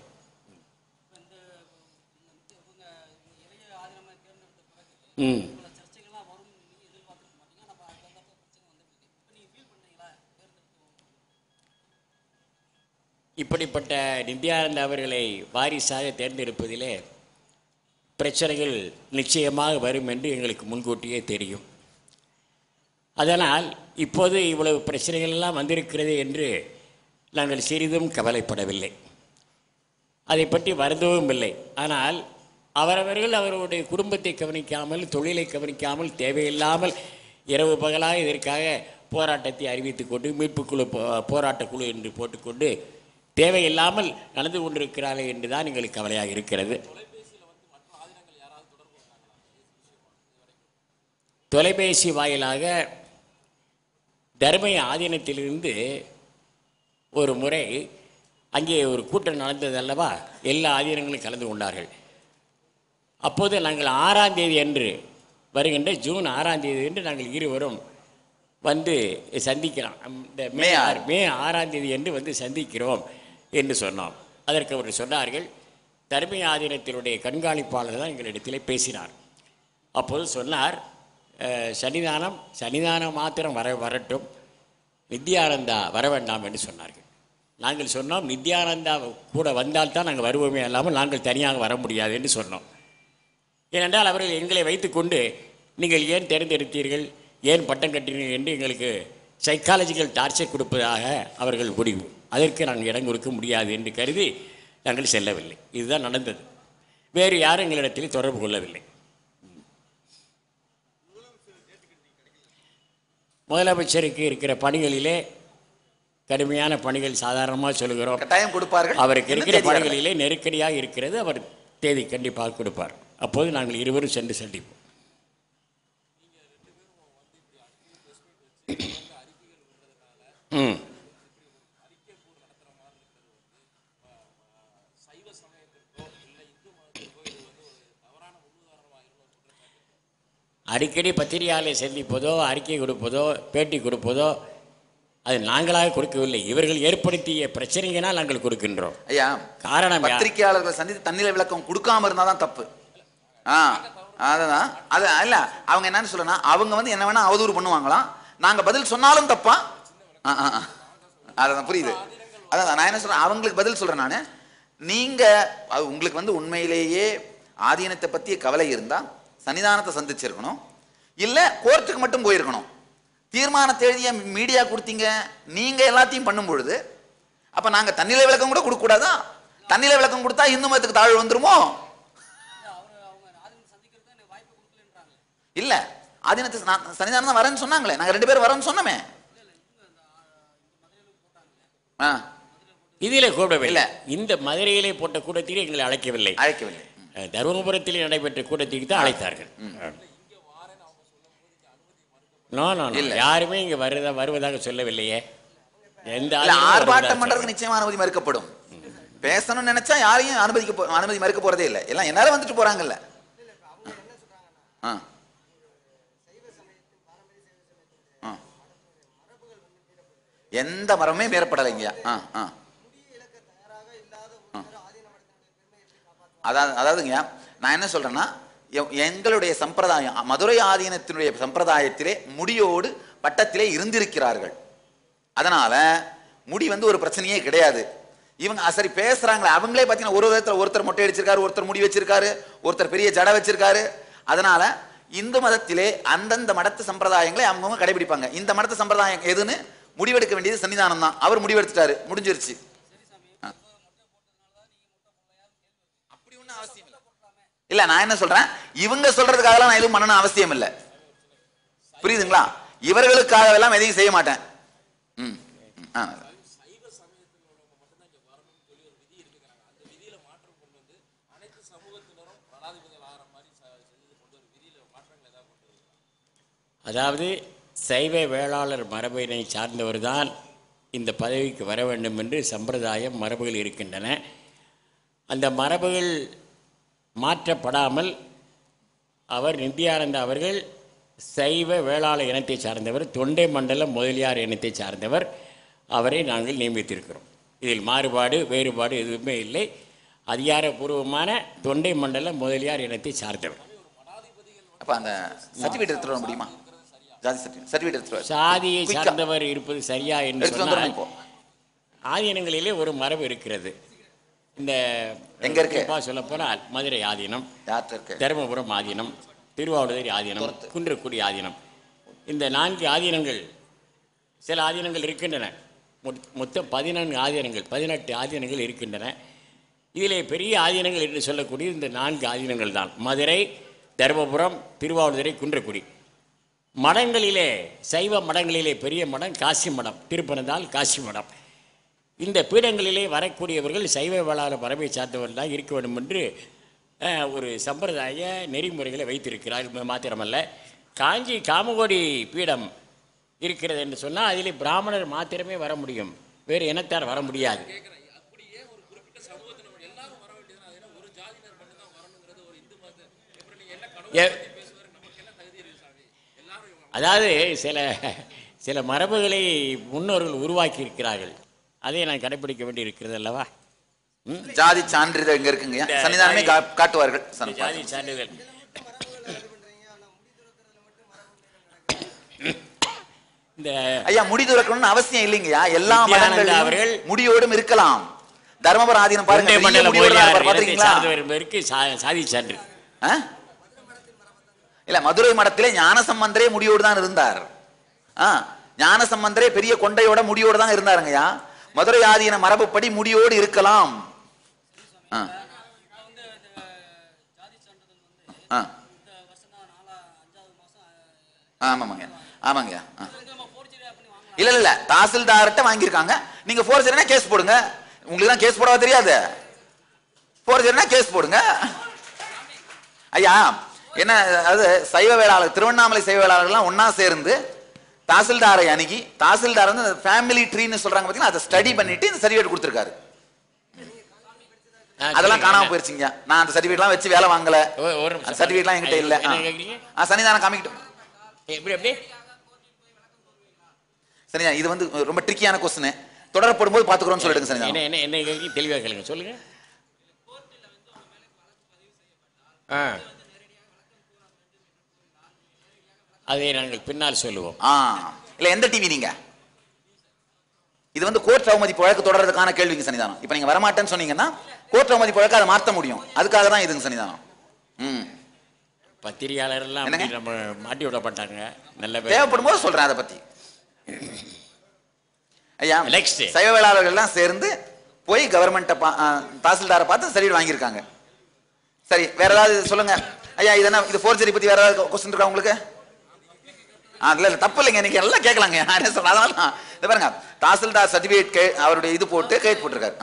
இப்படிப்பட்ட நித்யானந்த அவர்களை வாரிசாக தேர்ந்தெடுப்பதிலே பிரச்சனைகள் நிச்சயமாக வரும் என்று எங்களுக்கு முன்கூட்டியே தெரியும். அதனால் இப்போது இவ்வளவு பிரச்சனைகள் எல்லாம் வந்திருக்கிறது என்று நாங்கள் சிறிதும் கவலைப்படவில்லை. அதை பற்றி வருந்தவும் இல்லை. ஆனால் அவரவர்கள் அவர்களுடைய குடும்பத்தை கவனிக்காமல், தொழிலை கவனிக்காமல், தேவையில்லாமல் இரவு பகலாக இதற்காக போராட்டத்தை அறிவித்துக் கொண்டு மீட்புக்குழு போராட்டக்குழு என்று போட்டுக்கொண்டு தேவையில்லாமல் நடந்து கொண்டிருக்கிறார்கள் என்று தான் எங்களுக்கு கவலையாக இருக்கிறது. தொலைபேசி வாயிலாக தர்ம ஆதீனத்திலிருந்து ஒரு முறை அங்கே ஒரு கூட்டம் நடந்தது அல்லவா? எல்லா ஆதீனங்களும் கலந்து கொண்டார்கள். அப்போது நாங்கள் 6ஆம் தேதி அன்று வருகின்ற ஜூன் 6ஆம் தேதி என்று நாங்கள் இருவரும் வந்து சந்திக்கிறோம். இந்த மே 6ஆம் தேதி என்று வந்து சந்திக்கிறோம் என்று சொன்னோம். அதற்கு அவர் சொன்னார்கள், தர்ம ஆதீனத்தினுடைய கண்காணிப்பாளர் தான் எங்களிடத்தில் பேசினார். அப்போது சொன்னார், சன்னிதானம் மாத்திரம் வரட்டும், நித்யானந்தா வர வேண்டாம் என்று சொன்னார்கள். நாங்கள் சொன்னோம், நித்யானந்தா கூட வந்தால்தான் நாங்கள் வருவோமே இல்லாமல் நாங்கள் தனியாக வர முடியாது என்று சொன்னோம். ஏனென்றால் அவர்கள் எங்களை வைத்துக்கொண்டு நீங்கள் ஏன் தேர்ந்தெடுத்தீர்கள், ஏன் பட்டம் கட்டினீர்கள் என்று எங்களுக்கு சைக்காலஜிக்கல் டார்ச்சர் கொடுப்பதாக அவர்கள் முடிவு. அதற்கு நாங்கள் இடம் கொடுக்க முடியாது என்று கருதி நாங்கள் செல்லவில்லை. இதுதான் நடந்தது. வேறு யாரும் எங்களிடத்தில் தொடர்பு கொள்ளவில்லை. முதலமைச்சருக்கு இருக்கிற பணிகளிலே கடுமையான பணிகள் சாதாரணமாக சொல்லுகிறோம், கட்டாயம் கொடுப்பார்கள். அவருக்கு இருக்கிற பணிகளிலே நெருக்கடியாக இருக்கிறது. அவர் தேதி கண்டிப்பாக கொடுப்பார். அப்போது நாங்கள் இருவரும் சென்று சந்திப்போம். அடிக்கடி பத்திரிகையாளரை சந்திப்பதோ, அறிக்கை கொடுப்பதோ, பேட்டி கொடுப்பதோ அது நாங்களாக கொடுக்கவில்லை. இவர்கள் ஏற்படுத்திய பிரச்சனையினால் நாங்கள் கொடுக்கின்றோம். ஐயா, காரணம் பத்திரிகையாளர்களை சந்தித்து தண்ணீர் விளக்கம் கொடுக்காம இருந்தாதான் தப்பு. அதுதான் அது இல்ல. அவங்க என்னன்னு சொல்லனா, அவங்க வந்து என்ன வேணா அவதூறு பண்ணுவாங்களாம், நாங்க பதில் சொன்னாலும் தப்பா. அதான் புரியுது. அதான் நான் என்ன சொல்றேன், அவங்களுக்கு பதில் சொல்றேன் நானு. நீங்க உங்களுக்கு வந்து உண்மையிலேயே ஆதீனத்தை பத்திய கவலை இருந்தா சன்னிதானத்தை சந்திச்சிருக்கணும், இல்ல கோர்ட்டுக்கு மட்டும் போயிருக்கணும். தீர்மானத்தை எழுதிய மீடியா கொடுத்தீங்க, நீங்க எல்லாத்தையும் பண்ணும் பொழுது அப்ப நாங்க தண்ணில விளக்கம் கூட கொடுக்க கூடாதா? தண்ணில விளக்கம் கொடுத்தா இந்து மதத்துக்கு தாழ்வு வந்துருமோ? இல்ல, ஆதீனத்தை சன்னிதானம் தான் வரேன்னு சொன்னாங்களே, நாங்க 2 பேரும் வரேன்னு சொன்னோமே. இதிலே கூடவில்லை. இந்த மதுரையிலே போட்ட கூட்டத்திலே எங்களை அழைக்கவில்லை. தருமபுரத்திலே நடைபெற்ற கூட்டத்திற்கு தான் அழைத்தார்கள். யாருமே இங்க வருவதாக சொல்லவில்லையே. எந்த ஆர்ப்பாட்டம் பண்றதுக்கு நிச்சயமா அனுமதி மறுக்கப்படும். பேசணும்னு நினைச்சா யாரையும் அனுமதி மறுக்க போறதே இல்லை. எல்லாம் எல்லாரும் வந்துட்டு போறாங்கல்ல. எந்த மரமே மீறப்படலைங்க. அதாவதுங்க, நான் என்ன சொல்றேன்னா, எங்களுடைய சம்பிரதாயம், மதுரை ஆதீனத்தினுடைய சம்பிரதாயத்திலே முடியோடு பட்டத்திலே இருந்திருக்கிறார்கள். அதனால முடி வந்து ஒரு பிரச்சனையே கிடையாது. இவங்க சரி பேசுறாங்களே, அவங்களே பார்த்தீங்கன்னா ஒரு விதத்தில் ஒருத்தர் மொட்டை அடிச்சிருக்காரு, ஒருத்தர் முடி வச்சிருக்காரு, ஒருத்தர் பெரிய ஜடை வச்சிருக்காரு. அதனால இந்து மதத்திலே அந்தந்த மடத்து சம்பிரதாயங்களை அவங்க கடைபிடிப்பாங்க. இந்த மடத்து சம்பிரதாயம் எதுன்னு முடிவெடுக்க வேண்டியது சன்னிதானம் தான். அவர் முடிவெடுத்துட்டாரு, முடிஞ்சிருச்சு. அப்படி ஒன்றும் அவசியம் இல்லை. இல்ல, நான் என்ன சொல்றேன், இவங்க சொல்றதுக்காக நான் எதுவும் பண்ணணும் அவசியம் இல்லை. புரியுதுங்களா? இவர்களுக்காக எல்லாம் எதையும் செய்ய மாட்டேன். அதாவது சைவ வேளாளர் மரபினை சார்ந்தவர் தான் இந்த பதவிக்கு வர வேண்டும் என்று சம்பிரதாயம் மரபுகள் இருக்கின்றன. அந்த மரபுகள் மாற்றப்படாமல் அவர் நித்யானந்தா அவர்கள் சைவ வேளாளர் இனத்தை சார்ந்தவர், தொண்டை மண்டல முதலியார் இனத்தை சார்ந்தவர். அவரை நாங்கள் நியமித்திருக்கிறோம். இதில் மாறுபாடு வேறுபாடு எதுவுமே இல்லை. அதிகாரப்பூர்வமான தொண்டை மண்டல முதலியார் இனத்தை சார்ந்தவர். அப்ப அந்த சர்டிஃபிகேட் எடுத்துட்டு வர முடியுமா? ஜாதி சர்டிஃபிகேட் எடுத்துட்டு சாதியை சார்ந்தவர் இருப்பது சரியா என்று சொன்னால் ஆதீனங்களிலே ஒரு மரபு இருக்கிறது. இந்த எங்க இருக்கு சொல்லப்போனால் மதுரை ஆதீனம், இருக்கு தருமபுரம் ஆதீனம், திருவாவடுதுறை ஆதீனம், குன்றக்குடி ஆதீனம், இந்த 4 ஆதீனங்கள். சில ஆதீனங்கள் இருக்கின்றன. மொத்தம் 14 ஆதீனங்கள், 18 ஆதீனங்கள் இருக்கின்றன. இதிலே பெரிய ஆதீனங்கள் என்று சொல்லக்கூடிய இந்த 4 ஆதீனங்கள் தான்: மதுரை, தருமபுரம், திருவாவடுதுறை, குன்றக்குடி. மடங்களிலே சைவ மடங்களிலே பெரிய மடம் காசி மடம், திருப்பனந்தாள் காசி மடம். இந்த பீடங்களிலே வரக்கூடியவர்கள் சைவ வேளாளர் மரபை சார்ந்தவர்கள் தான் இருக்க வேண்டும் என்று ஒரு சம்பிரதாய நெறிமுறைகளை வைத்திருக்கிறார். மாத்திரமல்ல, காஞ்சி காமகோடி பீடம் இருக்கிறது என்று சொன்னால் அதில் பிராமணர் மாத்திரமே வர முடியும், வேறு இனத்தார் வர முடியாது. அதாவது சில மரபுகளை முன்னோர்கள் உருவாக்கி இருக்கிறார்கள், அதை நான் கடைபிடிக்க வேண்டி இருக்கிறது அல்லவா. ஜாதி சான்றிதழ் எங்க இருக்குங்க? சன்னிதானமே காட்டுவார்கள். ஜாதி சான்றிதழ் இந்த ஐயா முடி துறக்கணும்னு அவசியம் இல்லைங்கய்யா. எல்லா மடங்களும் அவர்கள் முடியோடும் இருக்கலாம். தர்மபுர ஆதீனம் பாருங்க, சாதி சான்று இல்ல. மதுரை மடத்திலே ஞானசம்பந்தரே முடியோடு தான் இருந்தார். ஞானசம்பந்தரே பெரிய கொண்டையோட முடியோடு தான் இருந்தாருங்கய்யா. மதுரை ஆதீன மரபுப்படி முடியோடு இருக்கலாம். ஆமாங்க ஆமாங்க. இல்ல இல்ல, தாசில்தார்ட்ட வாங்கியிருக்காங்க. நீங்க ஃபோர்ஜரினா கேஸ் போடுங்க. உங்களுக்கு தான் கேஸ் போடவா தெரியாது? ஃபோர்ஜரினா கேஸ் போடுங்க ஐயா. என்ன அது சைவ வேளாளர், திருவண்ணாமலை சைவ வேளாளர்கள்லாம் ஒன்னா சேர்ந்து தாசில்தாரை அணுகி, தாசில்தார் வந்து ஃபேமிலி ட்ரீன்னு சொல்றாங்க பார்த்தீங்கன்னா, அதை ஸ்டடி பண்ணிட்டு இந்த சர்டிஃபிகேட் கொடுத்துருக்காரு. அதெல்லாம் காணாம போயிருச்சுங்க. நான் அந்த சர்டிஃபிகேட்லாம் வச்சு வேலை வாங்கல. சர்டிஃபிகேட்லாம் என்கிட்ட இல்ல. சன்னிதானம் காமிக்கிட்டோம். சரியா? இது வந்து ரொம்ப ட்ரிக்கியான கொஸ்டின். தொடரப்படும் போது பாத்துக்கிறோம்னு சொல்லிடுங்க. சரியா? என்ன தெளிவாக கேளுங்க, சொல்லுங்க. அதை நாங்கள் பின்னால் சொல்லுவோம். இல்ல எந்த டிவி நீங்க? இது வந்து கோர்ட் அவமதிப்பு வழக்கு தொடர்றதுக்கான கேள்விங்க சன்னிதானம். இப்ப நீங்க வரமாட்டேன்னு சொன்னீங்கன்னா கோர்ட் அவமதிப்பு வழக்கு அதை மாற்ற முடியும். அதுக்காக தான் இதுங்க சன்னிதானம். பத்திரிகையாளர் எல்லாம் நம்ம மாட்டி விடப்பட்டாங்க. நல்ல தேவைப்படும் போது சொல்றேன் அதை பத்தி. ஐயா சைவ வேளாளர்கள் எல்லாம் சேர்ந்து போய் கவர்மெண்ட் தாசில்தாரை பார்த்து சர்டிஃபிகேட் வாங்கியிருக்காங்க. சரி, வேற ஏதாவது சொல்லுங்க ஐயா. இது என்ன, இது ஃபோர்ஜரி பத்தி வேற ஏதாவது கொஸ்டின் இருக்கா உங்களுக்கு? இல்ல இல்ல, தப்பு இல்லைங்க, இன்னைக்கு எல்லாம் கேட்கலாங்க. அதனால பாருங்க, தாசில்தார் சர்டிஃபிகேட் அவருடைய இது போட்டு கைட் போட்டிருக்காரு.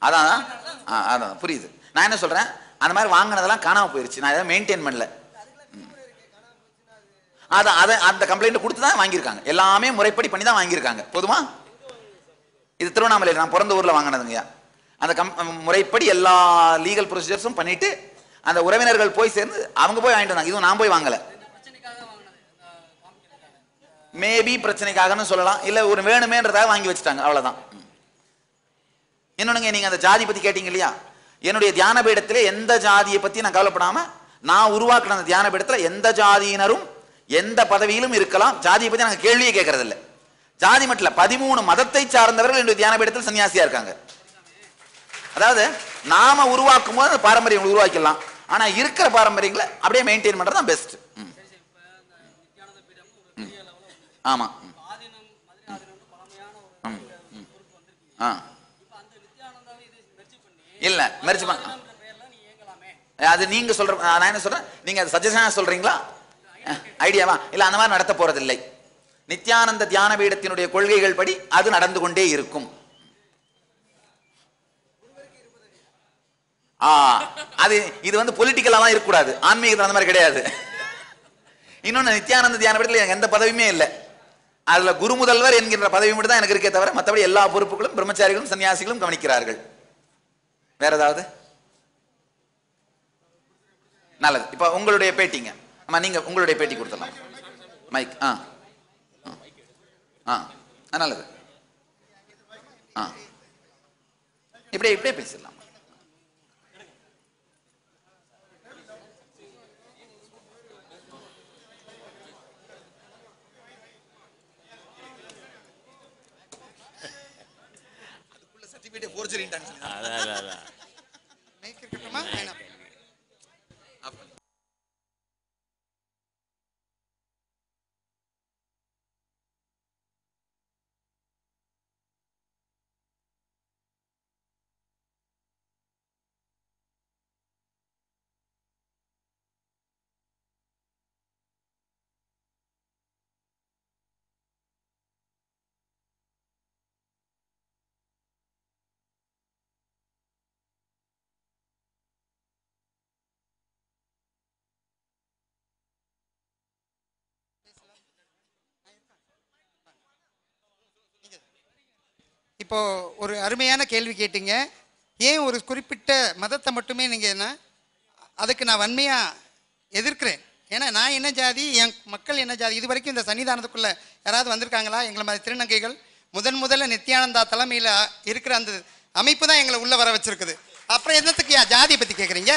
அதான் அதான் புரியுது. நான் என்ன சொல்றேன், அந்த மாதிரி வாங்கினதெல்லாம் காணாம போயிருச்சு. நான் எதாவது மெயின்டைன் பண்ணல. அதை அந்த கம்ப்ளைண்ட் கொடுத்து தான் வாங்கியிருக்காங்க. எல்லாமே முறைப்படி பண்ணி தான் வாங்கியிருக்காங்க. போதுமா? இது திருவண்ணாமலையில் நான் பிறந்த ஊர்ல வாங்கினதுங்கய்யா. அந்த முறைப்படி எல்லா லீகல் ப்ரொசீஜர்ஸும் பண்ணிட்டு அந்த உறவினர்கள் போய் சேர்ந்து அவங்க போய் வாங்கிட்டு வந்தாங்க. இதுவும் நான் போய் வாங்கல. மேபி பிரச்சனைக்காகன்னு சொல்லலாம், இல்ல ஒரு வேணுமேன்றதாக வாங்கி வச்சுட்டாங்க, அவ்வளவுதான். இன்னொன்னுங்க, நீங்க அந்த ஜாதி பத்தி கேட்டீங்க இல்லையா? என்னுடைய தியான பீடத்திலே எந்த ஜாதியை பத்தி நான் கவலைப்படாம, நான் உருவாக்கின அந்த தியான பீடத்துல எந்த ஜாதியினரும் எந்த பதவியிலும் இருக்கலாம். ஜாதியை பத்தி நாங்க கேள்வியே கேட்கறது இல்லை. ஜாதி மட்டும் இல்ல, 13 மதத்தை சார்ந்தவர்கள் என்னுடைய தியான பீடத்தில் சன்னியாசியா இருக்காங்க. அதாவது நாம உருவாக்கும் போது அந்த பாரம்பரியங்களை உருவாக்கலாம். ஆனா இருக்கிற பாரம்பரியங்களை அப்படியே மெயின்டைன் பண்றது தான் பெஸ்ட். ஆமா. இல்ல மெர்ஜ் அது நீங்க சொல்ற, நான் என்ன சொல்றேன், நீங்க சஜஷனா சொல்றீங்களா, ஐடியாவா? இல்ல அந்த மாதிரி நடத்த போறது இல்லை. நித்யானந்த தியான பீடத்தினுடைய கொள்கைகள் படி அது நடந்து கொண்டே இருக்கும். அது இது வந்து பொலிட்டிக்கலா தான் இருக்கக்கூடாது, ஆன்மீகத்தில் அந்த மாதிரி கிடையாது. இன்னொன்னு, நித்யானந்த தியான பீடத்தில் எனக்கு எந்த பதவியுமே இல்லை. அதுல குரு முதல்வர் என்கின்ற பதவி மட்டும் தான் எனக்கு இருக்கே தவிர மற்றபடி எல்லா பொறுப்புகளும் பிரம்மச்சாரிகளும் சன்னியாசிகளும் கவனிக்கிறார்கள். வேற ஏதாவது? நல்லது. இப்ப உங்களுடைய பேட்டிங்க. ஆமா, நீங்க உங்களுடைய பேட்டி கொடுத்துடலாம். மைக். நல்லது. இப்படியே இப்படியே பேசிடலாம். இப்போ ஒரு அருமையான கேள்வி கேட்டீங்க. ஏன் ஒரு குறிப்பிட்ட மதத்தை மட்டுமே நீங்கள் என்ன, அதுக்கு நான் வன்மையாக எதிர்க்கிறேன். ஏன்னா நான் என்ன ஜாதி, என் மக்கள் என்ன ஜாதி, இது வரைக்கும் இந்த சன்னிதானத்துக்குள்ளே யாராவது வந்திருக்காங்களா? எங்களை மாதிரி திருநங்கைகள் முதல்ல நித்யானந்தா தலைமையில் இருக்கிற அந்த அமைப்பு தான் எங்களை உள்ளே வர வச்சிருக்குது. அப்புறம் என்னத்துக்கு ஜாதியை பற்றி கேட்குறீங்க?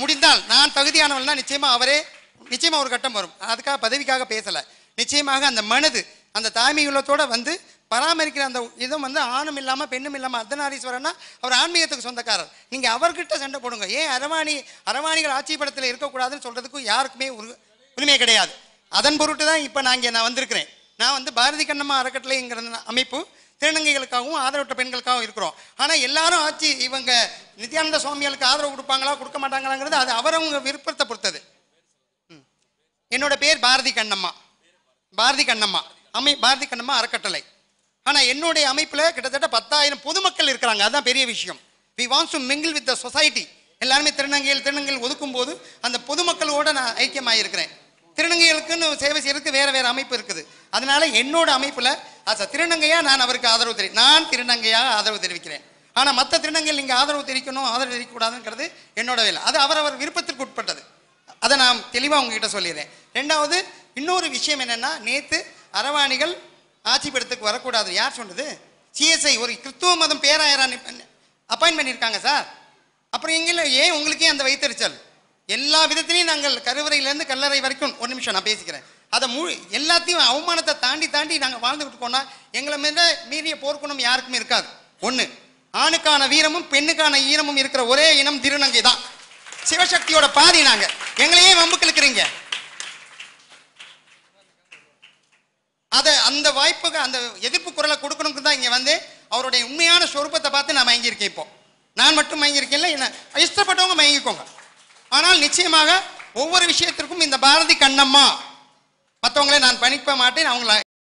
முடிந்தால் நான் தகுதியானவள்னா நிச்சயமாக ஒரு கட்டம் வரும். அதுக்காக பதவிக்காக பேசலை. நிச்சயமாக அந்த மனது, அந்த தாய்மை உள்ளத்தோடு வந்து பராமரிக்கிற அந்த இதுவும் வந்து ஆணும் இல்லாமல் பெண்ணும் இல்லாமல் அர்த்தநாரீஸ்வரன்னா அவர் ஆன்மீகத்துக்கு சொந்தக்காரர். நீங்கள் அவர்கிட்ட சண்டை போடுங்க. ஏன் அரவாணிகள் ஆட்சி படத்தில் இருக்கக்கூடாதுன்னு சொல்கிறதுக்கும் யாருக்குமே உரிமை கிடையாது. அதன் பொருட்டு தான் இப்போ நான் வந்திருக்கிறேன். நான் வந்து பாரதி கண்ணம்மா அறக்கட்டளைங்கிற அமைப்பு திருநங்கைகளுக்காகவும் ஆதரவற்ற பெண்களுக்காகவும் இருக்கிறோம். ஆனால் எல்லாரும் இவங்க நித்யானந்த சுவாமிகளுக்கு ஆதரவு கொடுப்பாங்களா கொடுக்க மாட்டாங்களாங்கிறது அது அவரவங்க விருப்பத்தை பொறுத்தது. என்னோட பேர் பாரதி கண்ணம்மா பாரதி கண்ணம்மா அறக்கட்டளை. ஆனால் என்னுடைய அமைப்பில் கிட்டத்தட்ட 10,000 பொதுமக்கள் இருக்கிறாங்க. அதுதான் பெரிய விஷயம். We wants to mingle with the society. எல்லாருமே திருநங்கைகள் ஒதுக்கும் போது அந்த பொதுமக்களோட நான் ஐக்கியமாக இருக்கிறேன். திருநங்கைகளுக்குன்னு சேவை செய்யறதுக்கு வேற அமைப்பு இருக்குது. அதனால என்னோட அமைப்பில் திருநங்கையா நான் அவருக்கு நான் திருநங்கையாக ஆதரவு தெரிவிக்கிறேன். ஆனால் மற்ற திருநங்கைகள் நீங்கள் ஆதரவு தெரிவிக்கணும், ஆதரவு தெரிவிக்கக்கூடாதுங்கிறது என்னோட வேலை. அது அவரவர் விருப்பத்திற்கு உட்பட்டது. அதை நான் தெளிவாக உங்ககிட்ட சொல்லிடுறேன். ரெண்டாவது, இன்னொரு விஷயம் என்னென்னா, நேற்று அரவாணிகள் ஆட்சி படத்துக்கு வரக்கூடாது யார் சொன்னது? சிஎஸ்ஐ ஒரு கிறிஸ்துவ மதம் பேராயரான் அப்பாயின்ட் பண்ணியிருக்காங்க சார். அப்புறம் எங்கே ஏன் உங்களுக்கே அந்த வைத்தறிச்சல்? எல்லா விதத்திலையும் நாங்கள் கருவறையிலேருந்து கல்லறை வரைக்கும், ஒரு நிமிஷம் நான் பேசிக்கிறேன், அதை எல்லாத்தையும் அவமானத்தை தாண்டி நாங்கள் வாழ்ந்துக்கிட்டு போனால் எங்களை மீறிய போர்க்குணம் யாருக்குமே இருக்காது. ஒன்று, ஆணுக்கான வீரமும் பெண்ணுக்கான ஈரமும் இருக்கிற ஒரே இனம் திருநங்கை தான். சிவசக்தியோட பாதி நாங்கள். எங்களையே வம்புக்கு இழுக்கிறீங்க. அந்த வாய்ப்புக்கு அந்த எதிர்ப்பு குரலை கொடுக்கணும்னு தான் இங்கே வந்து அவருடைய உண்மையான சொரூபத்தை பார்த்து நான் மயங்கியிருக்கேன். இப்போ நான் மட்டும் மயங்கியிருக்கேன்ல, என்ன இஷ்டப்பட்டவங்க மயங்கிக்கோங்க. ஆனால் நிச்சயமாக ஒவ்வொரு விஷயத்திற்கும் இந்த பாரதி கண்ணம்மா மற்றவங்களை நான் பணிக்க மாட்டேன். அவங்கள